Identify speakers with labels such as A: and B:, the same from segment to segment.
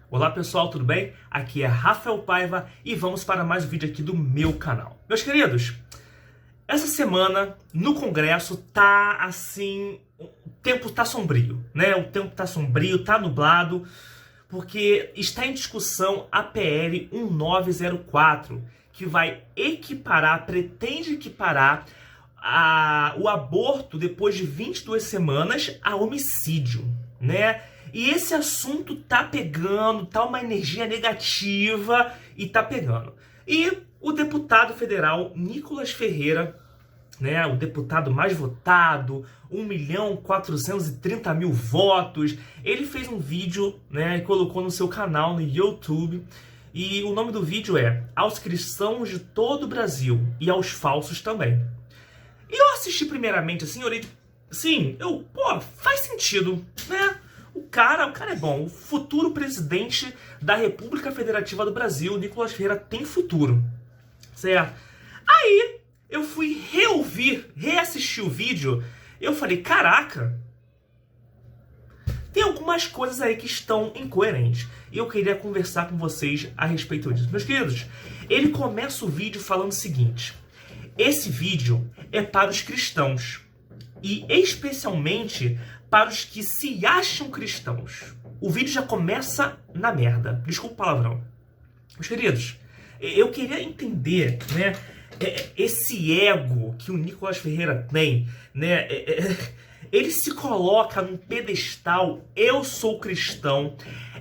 A: Olá pessoal, tudo bem? Aqui é Rafael Paiva e vamos para mais um vídeo aqui do meu canal. Meus queridos, essa semana no Congresso tá assim, o tempo tá sombrio, né? O tempo tá sombrio, tá nublado, porque está em discussão a PL 1904, que vai pretende equiparar o aborto depois de 22 semanas a homicídio, né? E esse assunto tá pegando, tá uma energia negativa e tá pegando. E o deputado federal Nicolas Ferreira, né, o deputado mais votado, 1.430.000 votos, ele fez um vídeo, né, e colocou no seu canal no YouTube. E o nome do vídeo é Aos Cristãos de todo o Brasil e aos falsos também. E eu assisti primeiramente assim, olhei, sim, faz sentido, né? O cara é bom. O futuro presidente da República Federativa do Brasil, Nicolas Ferreira, tem futuro, certo? Aí eu fui reassistir o vídeo, eu falei, caraca, tem algumas coisas aí que estão incoerentes. E eu queria conversar com vocês a respeito disso. Meus queridos, ele começa o vídeo falando o seguinte: esse vídeo é para os cristãos, e especialmente para os que se acham cristãos. O vídeo já começa na merda. Desculpa o palavrão. Meus queridos, eu queria entender, né, esse ego que o Nicolas Ferreira tem, né? Ele se coloca num pedestal, eu sou cristão,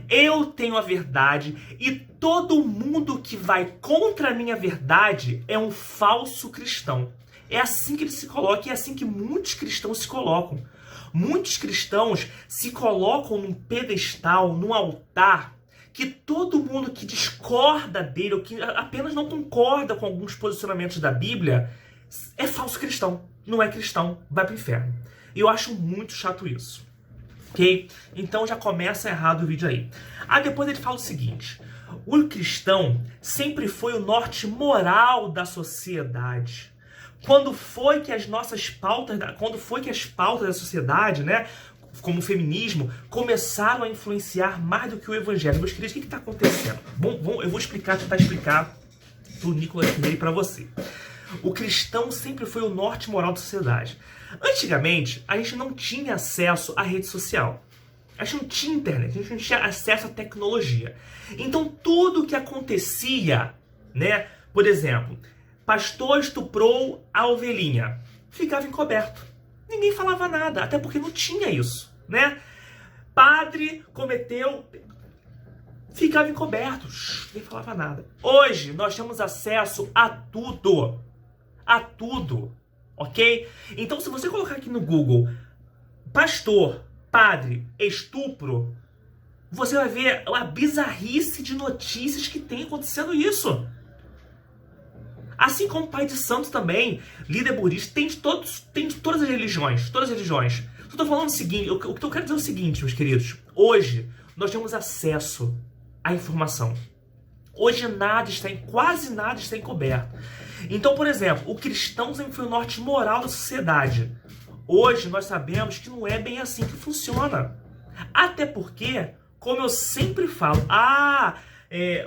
A: eu tenho a verdade, e todo mundo que vai contra a minha verdade é um falso cristão. É assim que ele se coloca, e é assim que muitos cristãos se colocam. Muitos cristãos se colocam num pedestal, num altar, que todo mundo que discorda dele, ou que apenas não concorda com alguns posicionamentos da Bíblia, é falso cristão, não é cristão, vai pro inferno. E eu acho muito chato isso, ok? Então já começa errado o vídeo aí. Depois ele fala o seguinte: o cristão sempre foi o norte moral da sociedade. Quando foi que as pautas da sociedade, né, como o feminismo, começaram a influenciar mais do que o evangelho? Meus queridos, o que está acontecendo? Bom, eu vou tentar explicar do Nicolas Ferreira para você. O cristão sempre foi o norte moral da sociedade. Antigamente, a gente não tinha acesso à rede social. A gente não tinha internet, a gente não tinha acesso à tecnologia. Então, tudo o que acontecia, né, por exemplo, pastor estuprou a ovelhinha, ficava encoberto. Ninguém falava nada, até porque não tinha isso, né? Padre cometeu, ficava encoberto, ninguém falava nada. Hoje nós temos acesso a tudo, ok? Então, se você colocar aqui no Google pastor, padre, estupro, você vai ver a bizarrice de notícias que tem acontecendo isso. Assim como pai de santo também, líder budista, tem de todas as religiões, todas as religiões. Eu estou falando o seguinte, o que eu quero dizer é o seguinte, meus queridos: hoje nós temos acesso à informação. Hoje quase nada está encoberto. Então, por exemplo, o cristão sempre foi o norte moral da sociedade. Hoje nós sabemos que não é bem assim que funciona. Até porque, como eu sempre falo,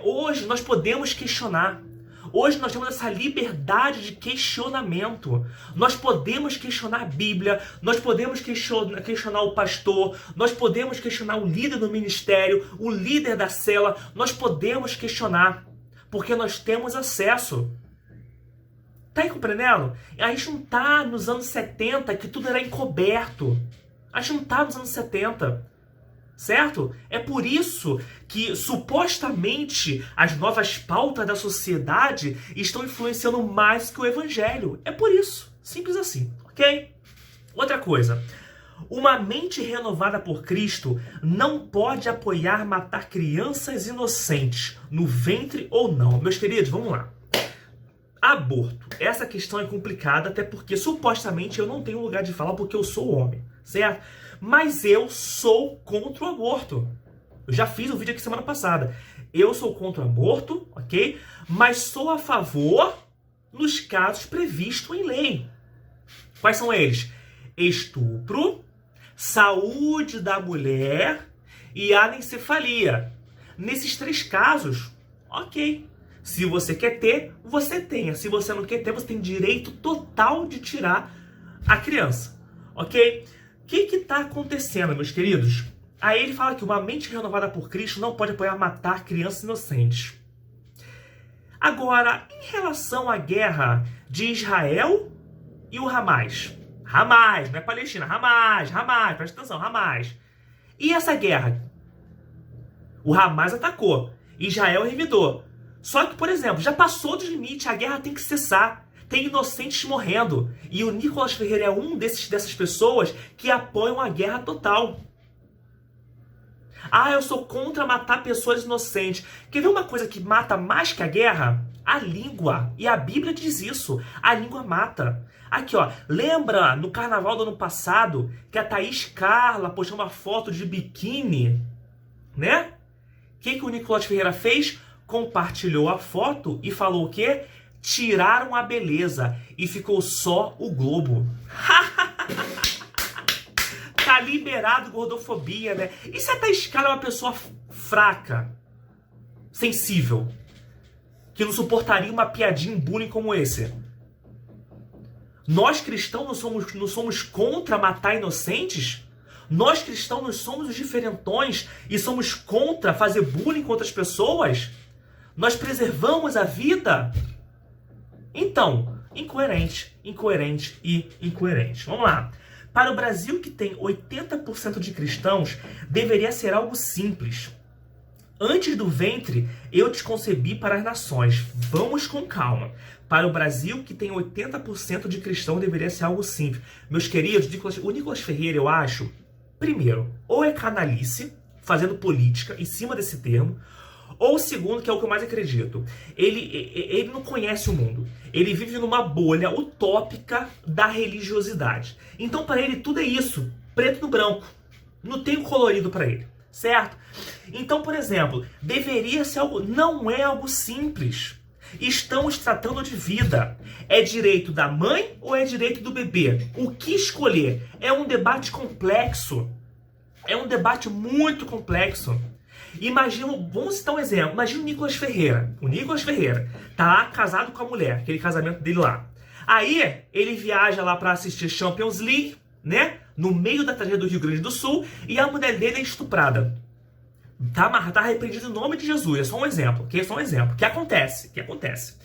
A: hoje nós podemos questionar. Hoje nós temos essa liberdade de questionamento. Nós podemos questionar a Bíblia, nós podemos questionar o pastor, nós podemos questionar o líder do ministério, o líder da cela, nós podemos questionar, porque nós temos acesso. Tá aí compreendendo? A gente não tá nos anos 70, que tudo era encoberto. A gente não tá nos anos 70. Certo? É por isso que, supostamente, as novas pautas da sociedade estão influenciando mais que o evangelho. É por isso. Simples assim, ok? Outra coisa. Uma mente renovada por Cristo não pode apoiar matar crianças inocentes, no ventre ou não. Meus queridos, vamos lá. Aborto. Essa questão é complicada, até porque, supostamente, eu não tenho lugar de falar porque eu sou homem, certo? Mas eu sou contra o aborto. Eu já fiz um vídeo aqui semana passada. Eu sou contra o aborto, ok? Mas sou a favor nos casos previstos em lei. Quais são eles? Estupro, saúde da mulher e anencefalia. nesses 3 casos, ok. Se você quer ter, você tenha. Se você não quer ter, você tem direito total de tirar a criança, ok? O que está acontecendo, meus queridos? Aí ele fala que uma mente renovada por Cristo não pode apoiar matar crianças inocentes. Agora, em relação à guerra de Israel e o Hamas. Hamas, não é Palestina. Hamas, presta atenção, Hamas. E essa guerra? O Hamas atacou, Israel revidou. Só que, por exemplo, já passou dos limites, a guerra tem que cessar. Tem inocentes morrendo. E o Nicolas Ferreira é dessas pessoas que apoiam a guerra total. Ah, eu sou contra matar pessoas inocentes. Quer ver uma coisa que mata mais que a guerra? A língua. E a Bíblia diz isso. A língua mata. Aqui, ó. Lembra no carnaval do ano passado que a Thaís Carla postou uma foto de biquíni? Né? O que o Nicolas Ferreira fez? Compartilhou a foto e falou o quê? Tiraram a beleza e ficou só o globo. Tá liberado gordofobia, né? E se a Thaís Carla é uma pessoa fraca, sensível, que não suportaria uma piadinha, um bullying como esse? Nós cristãos não somos contra matar inocentes? Nós cristãos não somos os diferentões e somos contra fazer bullying contra as pessoas? Nós preservamos a vida? Então, incoerente. Vamos lá. Para o Brasil, que tem 80% de cristãos, deveria ser algo simples. Antes do ventre, eu te concebi para as nações. Vamos com calma. Para o Brasil, que tem 80% de cristãos, deveria ser algo simples. Meus queridos, o Nicolas Ferreira, eu acho, primeiro, ou é canalice, fazendo política em cima desse termo, ou segundo, que é o que eu mais acredito, ele não conhece o mundo. Ele vive numa bolha utópica da religiosidade. Então, para ele, tudo é isso, preto no branco. Não tem colorido para ele, certo? Então, por exemplo, deveria ser algo... Não é algo simples. Estamos tratando de vida. É direito da mãe ou é direito do bebê? O que escolher? É um debate complexo. É um debate muito complexo. Imagina, vamos citar um exemplo. Imagina o Nicolas Ferreira. O Nicolas Ferreira tá lá casado com a mulher, aquele casamento dele lá. Aí ele viaja lá para assistir Champions League, né? No meio da tragédia do Rio Grande do Sul, e a mulher dele é estuprada. Tá repreendido em nome de Jesus. É só um exemplo, ok? É só um exemplo. O que acontece?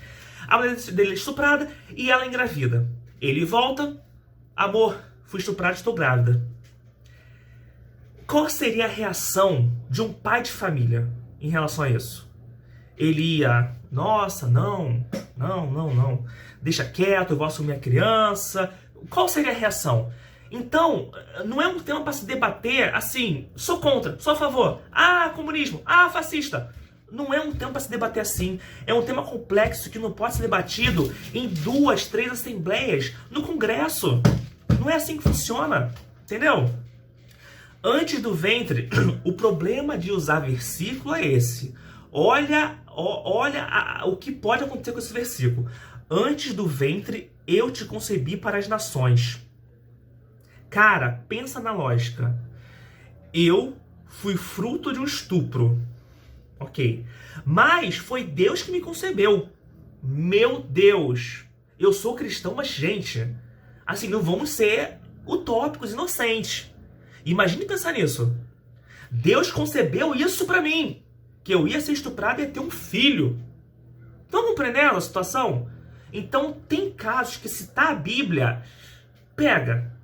A: A mulher dele é estuprada e ela é engravida. Ele volta. Amor, fui estuprada, estou grávida. Qual seria a reação de um pai de família em relação a isso? Ele ia, nossa, não, deixa quieto, eu vou assumir a criança. Qual seria a reação? Então, não é um tema para se debater assim, sou contra, sou a favor, comunismo, fascista. Não é um tema para se debater assim. É um tema complexo que não pode ser debatido em 2, 3 assembleias no Congresso. Não é assim que funciona, entendeu? Antes do ventre, o problema de usar versículo é esse. Olha o que pode acontecer com esse versículo. Antes do ventre, eu te concebi para as nações. Cara, pensa na lógica. Eu fui fruto de um estupro. Ok. Mas foi Deus que me concebeu. Meu Deus. Eu sou cristão, mas, gente, assim, não vamos ser utópicos, inocentes. Imagine pensar nisso. Deus concebeu isso pra mim. Que eu ia ser estuprado e ia ter um filho. Estão compreendendo a situação? Então, tem casos que citar a Bíblia, pega.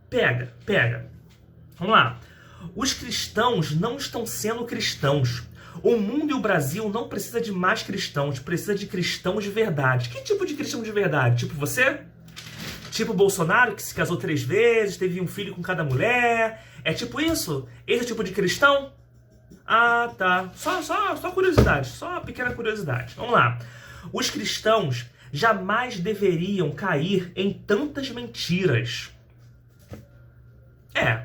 A: Vamos lá. Os cristãos não estão sendo cristãos. O mundo e o Brasil não precisa de mais cristãos. Precisa de cristãos de verdade. Que tipo de cristão de verdade? Tipo você? Tipo Bolsonaro, que se casou 3 vezes, teve um filho com cada mulher. É tipo isso? Esse é o tipo de cristão? Ah, tá. Só curiosidade. Só uma pequena curiosidade. Vamos lá. Os cristãos jamais deveriam cair em tantas mentiras.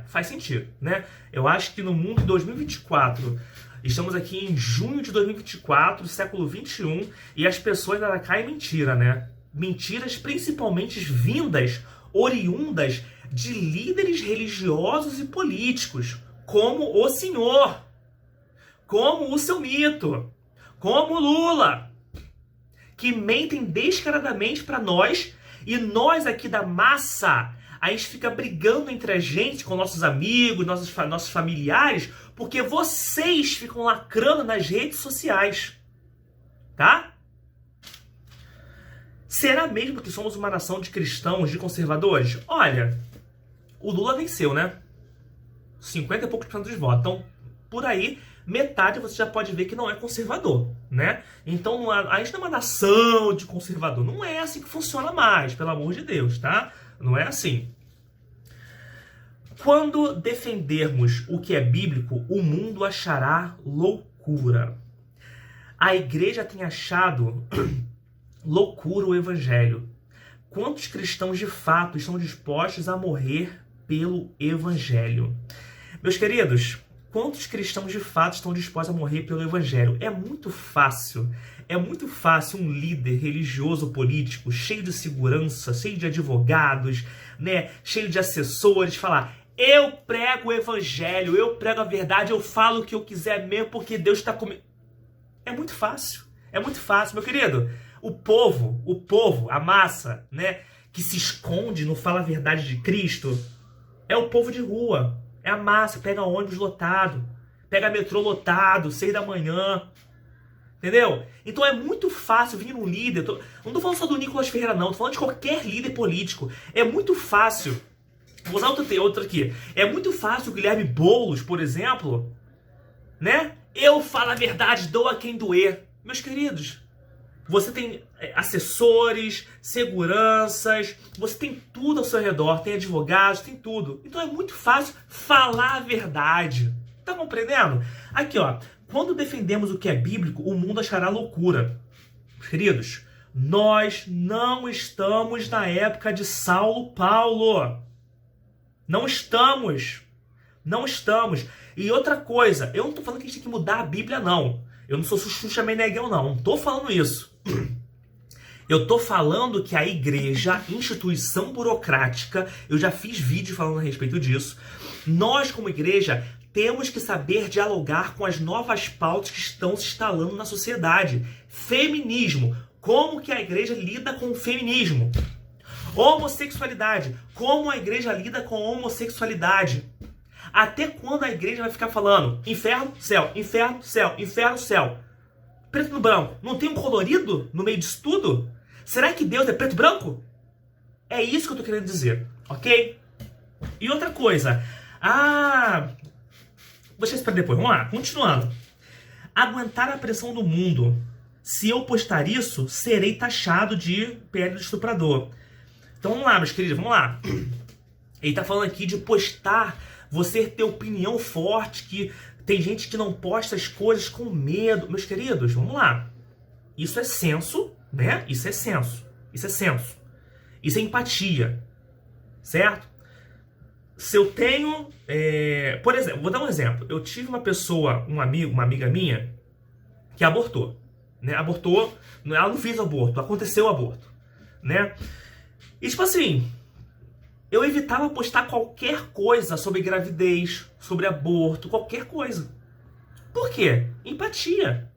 A: Faz sentido, né? Eu acho que no mundo de 2024, estamos aqui em junho de 2024, século 21, e as pessoas ainda caem em mentira, né? Mentiras principalmente oriundas de líderes religiosos e políticos, como o Senhor. como o seu mito, como o Lula, que mentem descaradamente para nós, e nós aqui da massa, a gente fica brigando entre a gente, com nossos amigos, nossos familiares, porque vocês ficam lacrando nas redes sociais, tá? Será mesmo que somos uma nação de cristãos, de conservadores? Olha, o Lula venceu, né? 50 e poucos por cento dos votos. Então, por aí, metade você já pode ver que não é conservador, né? Então, a gente não é uma nação de conservador. Não é assim que funciona mais, pelo amor de Deus, tá? Não é assim. Quando defendermos o que é bíblico, o mundo achará loucura. A igreja tem achado loucura o evangelho. Quantos cristãos de fato estão dispostos a morrer pelo evangelho? Meus queridos, quantos cristãos de fato estão dispostos a morrer pelo evangelho? É muito fácil um líder religioso político, cheio de segurança, cheio de advogados, né, cheio de assessores, falar: eu prego o evangelho, eu prego a verdade, eu falo o que eu quiser mesmo porque Deus está comigo. É muito fácil, meu querido. O povo, a massa, né, que se esconde, não fala a verdade de Cristo, é o povo de rua, é a massa, pega ônibus lotado, pega metrô lotado, 6 da manhã, entendeu? Então é muito fácil vir um líder, não tô falando só do Nicolas Ferreira não, tô falando de qualquer líder político, é muito fácil. Vou usar outro aqui. É muito fácil o Guilherme Boulos, por exemplo, né? Eu falo a verdade, doa quem doer. Meus queridos, você tem assessores, seguranças, você tem tudo ao seu redor, tem advogados, tem tudo. Então é muito fácil falar a verdade. Tá compreendendo? Aqui, ó. Quando defendemos o que é bíblico, o mundo achará loucura. Meus queridos, nós não estamos na época de Saulo Paulo. Não estamos. Não estamos. E outra coisa, eu não tô falando que a gente tem que mudar a Bíblia, não. Eu não sou Xuxa Meneghel, não. Não tô falando isso. Eu tô falando que a igreja, instituição burocrática, eu já fiz vídeo falando a respeito disso. Nós, como igreja, temos que saber dialogar com as novas pautas que estão se instalando na sociedade. Feminismo. Como que a igreja lida com o feminismo? Homossexualidade. Como a igreja lida com a homossexualidade? Até quando a igreja vai ficar falando inferno, céu, inferno, céu, inferno, céu? Preto no branco. Não tem um colorido no meio disso tudo? Será que Deus é preto e branco? É isso que eu tô querendo dizer, ok? E outra coisa. Vou deixar isso pra depois. Vamos lá, continuando. Aguentar a pressão do mundo. Se eu postar isso, serei taxado de pele de estuprador. Então vamos lá, meus queridos, vamos lá. Ele tá falando aqui de postar, você ter opinião forte, que tem gente que não posta as coisas com medo. Meus queridos, vamos lá. Isso é senso, né? Isso é senso. Isso é senso. Isso é empatia. Certo? Se eu tenho... por exemplo, vou dar um exemplo. Eu tive uma pessoa, uma amiga minha, que abortou. Né? Abortou, ela não fez aborto, aconteceu o aborto. Né? E tipo assim, eu evitava postar qualquer coisa sobre gravidez, sobre aborto, qualquer coisa. Por quê? Empatia.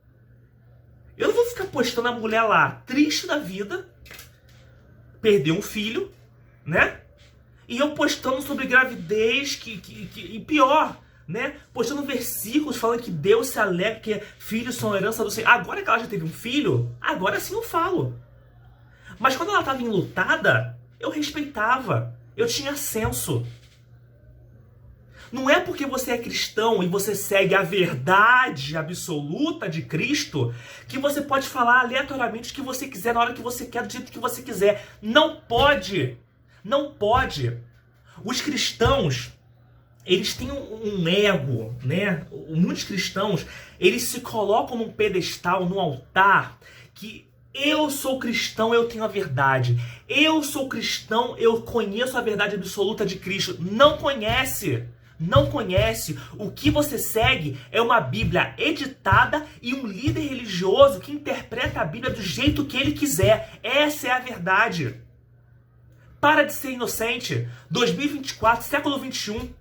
A: Eu não vou ficar postando a mulher lá, triste da vida, perdeu um filho, né? E eu postando sobre gravidez, e pior, né? Postando versículos falando que Deus se alegra, que filhos são herança do Senhor. Agora que ela já teve um filho, agora sim eu falo. Mas quando ela estava enlutada, eu respeitava. Eu tinha senso. Não é porque você é cristão e você segue a verdade absoluta de Cristo que você pode falar aleatoriamente o que você quiser, na hora que você quer, do jeito que você quiser. Não pode. Não pode. Os cristãos, eles têm um ego, né? Muitos cristãos, eles se colocam num pedestal, num altar, que eu sou cristão, eu tenho a verdade. Eu sou cristão, eu conheço a verdade absoluta de Cristo. Não conhece. Não conhece. O que você segue é uma Bíblia editada e um líder religioso que interpreta a Bíblia do jeito que ele quiser. Essa é a verdade. Para de ser inocente. 2024, século 21.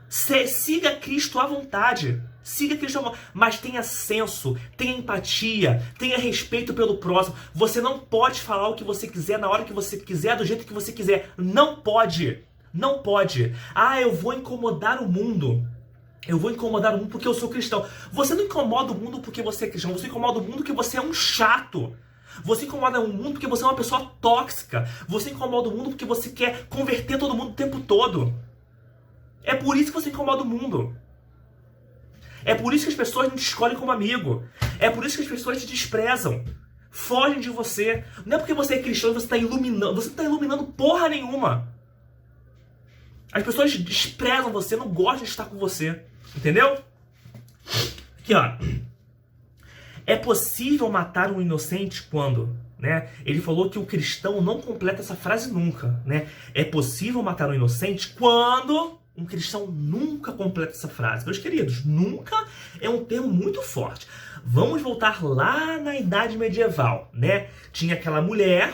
A: Siga Cristo à vontade. Siga cristão, mas tenha senso, tenha empatia, tenha respeito pelo próximo. Você não pode falar o que você quiser, na hora que você quiser, do jeito que você quiser. Não pode. Não pode. Ah, eu vou incomodar o mundo. Eu vou incomodar o mundo porque eu sou cristão. Você não incomoda o mundo porque você é cristão. Você incomoda o mundo porque você é um chato. Você incomoda o mundo porque você é uma pessoa tóxica. Você incomoda o mundo porque você quer converter todo mundo o tempo todo. É por isso que você incomoda o mundo. É por isso que as pessoas não te escolhem como amigo. É por isso que as pessoas te desprezam. Fogem de você. Não é porque você é cristão e você está iluminando. Você não está iluminando porra nenhuma. As pessoas desprezam você, não gostam de estar com você. Entendeu? Aqui, ó. É possível matar um inocente quando, né? Ele falou que o cristão não completa essa frase nunca, né? É possível matar um inocente quando um cristão nunca completa essa frase. Meus queridos, nunca é um termo muito forte. Vamos voltar lá na Idade Medieval, né? Tinha aquela mulher,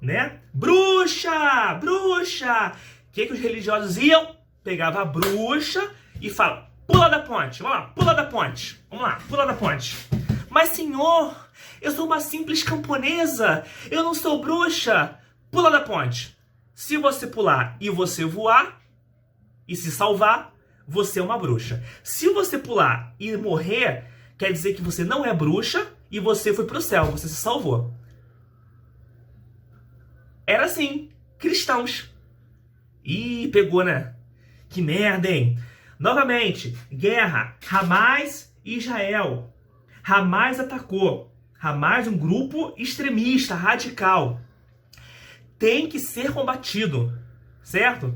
A: né? Bruxa! Bruxa! O que os religiosos iam? Pegava a bruxa e falavam, pula da ponte, vamos lá, pula da ponte. Vamos lá, pula da ponte. Mas senhor, eu sou uma simples camponesa, eu não sou bruxa. Pula da ponte. Se você pular e você voar e se salvar, você é uma bruxa. Se você pular e morrer, quer dizer que você não é bruxa e você foi pro céu, você se salvou. Era assim, cristãos. Ih, pegou, né? Que merda, hein? Novamente, guerra, Hamas e Israel. Hamas atacou. Hamas, um grupo extremista, radical. Tem que ser combatido, certo?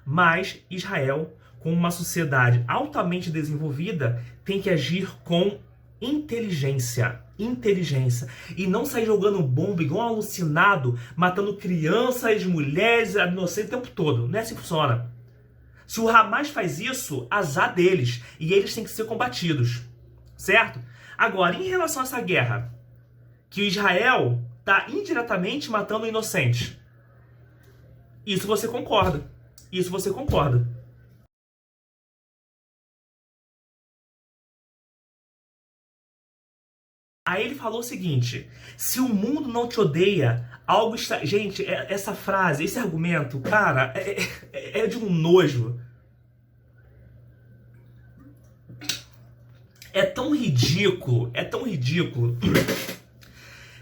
A: Mas Israel, com uma sociedade altamente desenvolvida, tem que agir com inteligência. Inteligência. E não sair jogando bomba igual um alucinado, matando crianças, mulheres, inocentes o tempo todo. Não é assim que funciona. Se o Hamas faz isso, azar deles. E eles têm que ser combatidos. Certo? Agora, em relação a essa guerra, que o Israel está indiretamente matando inocentes. Isso você concorda. Isso você concorda. Aí ele falou o seguinte, se o mundo não te odeia, algo está... Gente, essa frase, esse argumento, cara, é de um nojo. É tão ridículo, é tão ridículo.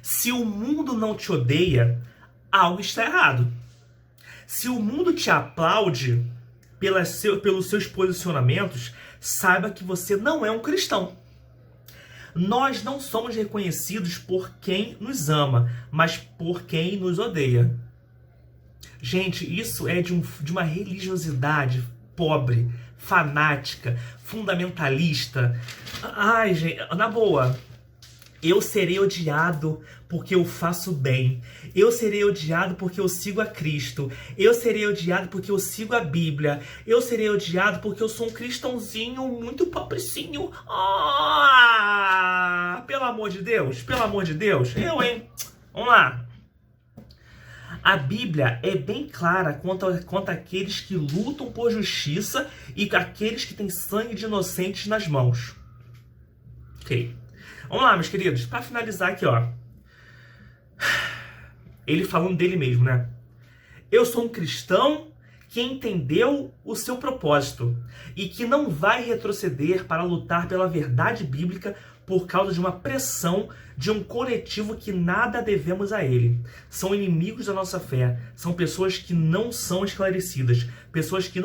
A: Se o mundo não te odeia, algo está errado. Se o mundo te aplaude pelos seus posicionamentos, saiba que você não é um cristão. Nós não somos reconhecidos por quem nos ama, mas por quem nos odeia. Gente, isso é de uma religiosidade pobre, fanática, fundamentalista. Ai, gente, na boa. Eu serei odiado porque eu faço bem. Eu serei odiado porque eu sigo a Cristo. Eu serei odiado porque eu sigo a Bíblia. Eu serei odiado porque eu sou um cristãozinho muito pobrecinho. Ah, pelo amor de Deus, pelo amor de Deus. Eu, hein? Vamos lá. A Bíblia é bem clara quanto àqueles que lutam por justiça e aqueles que têm sangue de inocentes nas mãos. Ok. Vamos lá, meus queridos. Para finalizar aqui, ó. Ele falando dele mesmo, né? Eu sou um cristão que entendeu o seu propósito e que não vai retroceder para lutar pela verdade bíblica por causa de uma pressão de um coletivo que nada devemos a ele. São inimigos da nossa fé, são pessoas que não são esclarecidas, pessoas que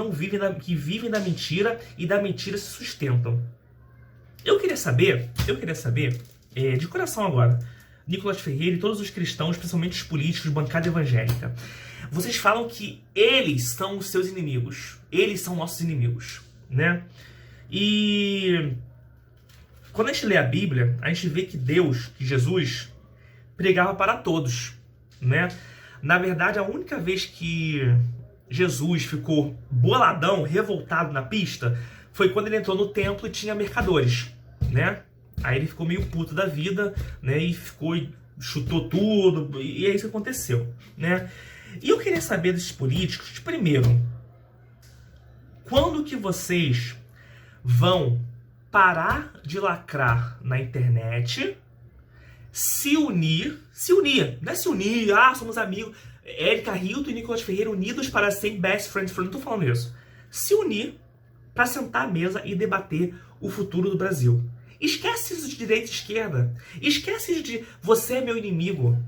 A: vivem da mentira e da mentira se sustentam. Eu queria saber, de coração agora, Nicolas Ferreira e todos os cristãos, principalmente os políticos, bancada evangélica, vocês falam que eles são os seus inimigos, eles são nossos inimigos, né? E quando a gente lê a Bíblia, a gente vê que Deus, que Jesus, pregava para todos, né? Na verdade, a única vez que Jesus ficou boladão, revoltado na pista, foi quando ele entrou no templo e tinha mercadores, né? Aí ele ficou meio puto da vida, né? E chutou tudo, e é isso que aconteceu, né? E eu queria saber desses políticos, primeiro, quando que vocês vão parar de lacrar na internet, se unir, não é se unir, somos amigos, Érica Hilton e Nicolas Ferreira unidos para ser best friends, não tô falando isso. Se unir para sentar à mesa e debater o futuro do Brasil. Esquece isso de direita e esquerda. Esquece isso de você é meu inimigo.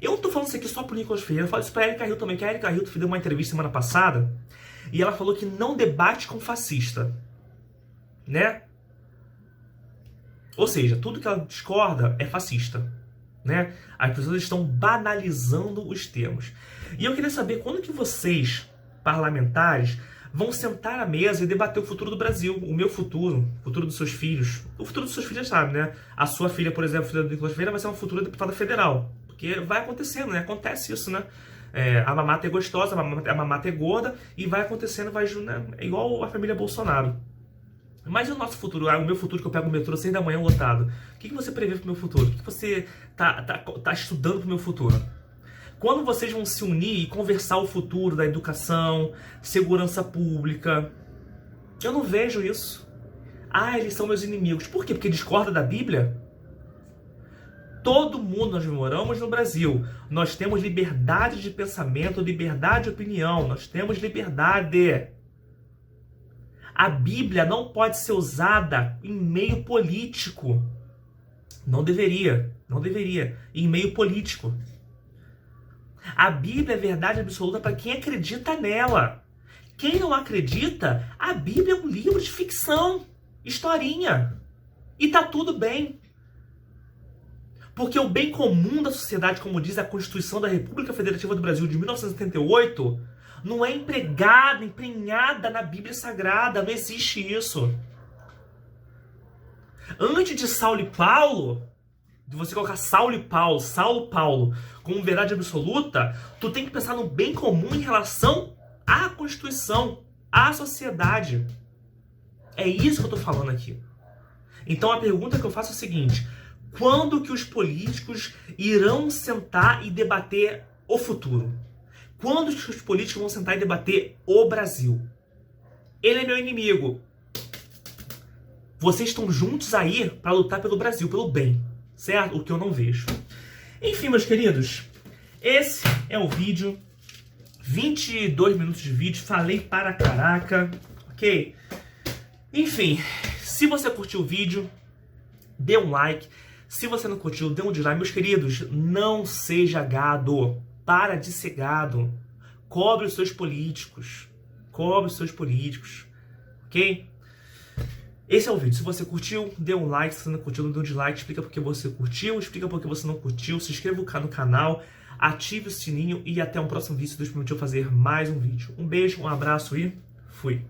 A: Eu não tô falando isso aqui só pro Nicolas Ferreira, eu falo isso pra Érica Hilton também, que a Érica Hilton deu uma entrevista semana passada e ela falou que não debate com fascista. Né? Ou seja, tudo que ela discorda é fascista. Né? As pessoas estão banalizando os termos. E eu queria saber quando que vocês, parlamentares, vão sentar à mesa e debater o futuro do Brasil, o meu futuro, o futuro dos seus filhos. O futuro dos seus filhos, sabe, né? A sua filha, por exemplo, a filha do Nicolas Ferreira, vai ser uma futura deputada federal. Porque vai acontecendo, né? Acontece isso, né? A mamata é gostosa, a mamata é gorda, e vai acontecendo, né? É igual a família Bolsonaro. Mas e o nosso futuro? O meu futuro, que eu pego o metrô 6 da manhã lotado. O que você prevê pro meu futuro? O que você tá estudando pro meu futuro? Quando vocês vão se unir e conversar o futuro da educação, segurança pública? Eu não vejo isso. Eles são meus inimigos. Por quê? Porque discorda da Bíblia? Todo mundo, nós moramos no Brasil. Nós temos liberdade de pensamento, liberdade de opinião. Nós temos liberdade. A Bíblia não pode ser usada em meio político. Não deveria. Em meio político. A Bíblia é verdade absoluta para quem acredita nela. Quem não acredita, a Bíblia é um livro de ficção, historinha. E tá tudo bem. Porque o bem comum da sociedade, como diz a Constituição da República Federativa do Brasil de 1978, não é emprenhada na Bíblia Sagrada. Não existe isso. Antes de Saulo e Paulo, de você colocar Saulo Paulo como verdade absoluta, tu tem que pensar no bem comum em relação à Constituição, à sociedade. É isso que eu tô falando aqui. Então a pergunta que eu faço é a seguinte: quando que os políticos irão sentar e debater o futuro? Quando que os políticos vão sentar e debater o Brasil? Ele é meu inimigo. Vocês estão juntos aí para lutar pelo Brasil, pelo bem. Certo? O que eu não vejo. Enfim, meus queridos, esse é o vídeo. 22 minutos de vídeo. Falei para caraca. Ok? Enfim, se você curtiu o vídeo, dê um like. Se você não curtiu, dê um dislike. Meus queridos, não seja gado. Para de ser gado. Cobre os seus políticos. Ok? Esse é o vídeo. Se você curtiu, dê um like. Se você não curtiu, dê um dislike. Explica por que você curtiu, explica por que você não curtiu. Se inscreva no canal, ative o sininho e até um próximo vídeo. Se Deus permitiu fazer mais um vídeo. Um beijo, um abraço e fui!